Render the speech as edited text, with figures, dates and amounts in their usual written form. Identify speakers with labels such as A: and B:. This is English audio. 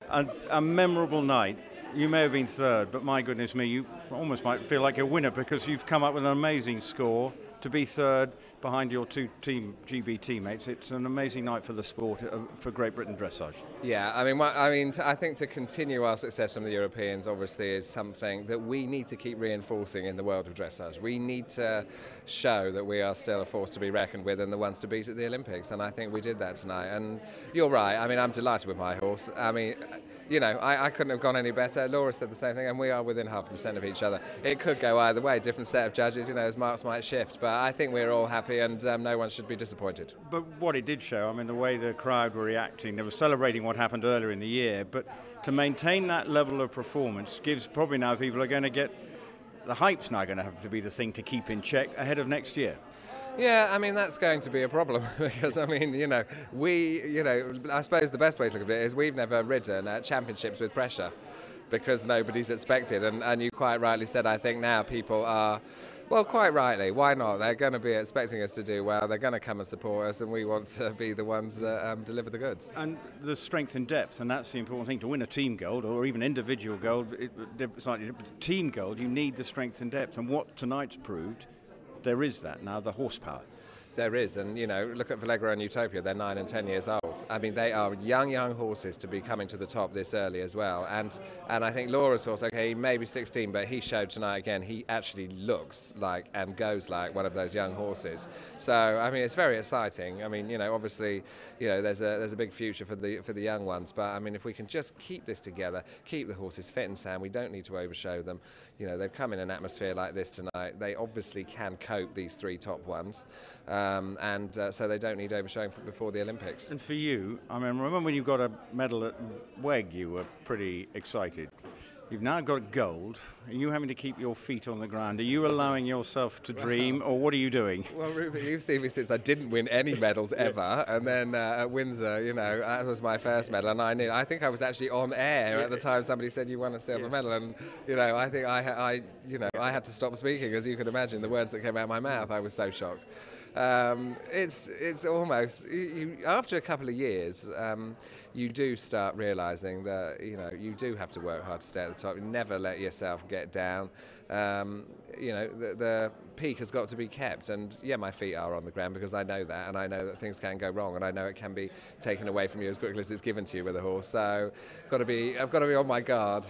A: A memorable night. You may have been third, but my goodness me, you almost might feel like a winner because you've come up with an amazing score. To be third behind your two Team GB teammates, it's an amazing night for the sport, for Great Britain dressage.
B: Yeah, I think to continue our success from the Europeans, obviously, is something that we need to keep reinforcing in the world of dressage. We need to show that we are still a force to be reckoned with and the ones to beat at the Olympics, and I think we did that tonight. And you're right. I mean, I'm delighted with my horse. I mean, you know, I couldn't have gone any better. Laura said the same thing, and we are within 0.5% of each other. It could go either way, different set of judges, you know, as marks might shift, but I think we're all happy and no one should be disappointed.
A: But what it did show, I mean, the way the crowd were reacting, they were celebrating what happened earlier in the year, but to maintain that level of performance gives probably now people are going to get, the hype's now going to have to be the thing to keep in check ahead of next year.
B: Yeah, I mean, that's going to be a problem because, I mean, I suppose the best way to look at it is we've never ridden at championships with pressure because nobody's expected. And you quite rightly said, I think now people are, well, quite rightly, why not? They're going to be expecting us to do well, they're going to come and support us, and we want to be the ones that deliver the goods.
A: And the strength and depth, and that's the important thing. To win a team gold or even individual gold, it's like team gold, you need the strength and depth. And what tonight's proved, there is that now, the horsepower.
B: There is, and you know, look at Vallegra and Utopia, they're 9 and 10 years old. I mean, they are young horses to be coming to the top this early as well. And I think Laura's horse, okay, he may be 16, but he showed tonight again, he actually looks like and goes like one of those young horses. So, I mean, it's very exciting. I mean, you know, obviously, you know, there's a big future for the young ones, but I mean, if we can just keep this together, keep the horses fit and sound, we don't need to overshow them. You know, they've come in an atmosphere like this tonight. They obviously can cope, these 3 top ones. So they don't need overshowing before the Olympics.
A: And for you, I mean, remember when you got a medal at WEG, you were pretty excited. You've now got gold. Are you having to keep your feet on the ground? Are you allowing yourself to dream, or what are you doing?
B: Well, Rupert, you've seen me since I didn't win any medals ever, and then at Windsor, you know, that was my first medal, and I think I was actually on air at the time somebody said you won a silver medal, and you know, I think I had to stop speaking, as you can imagine, the words that came out of my mouth. I was so shocked. It's almost after a couple of years, you do start realising that you know you do have to work hard to stay at the top. You never let yourself get down. You know, the peak has got to be kept, and yeah, my feet are on the ground because I know that, and I know that things can go wrong, and I know it can be taken away from you as quickly as it's given to you with a horse. So I've got to be on my guard.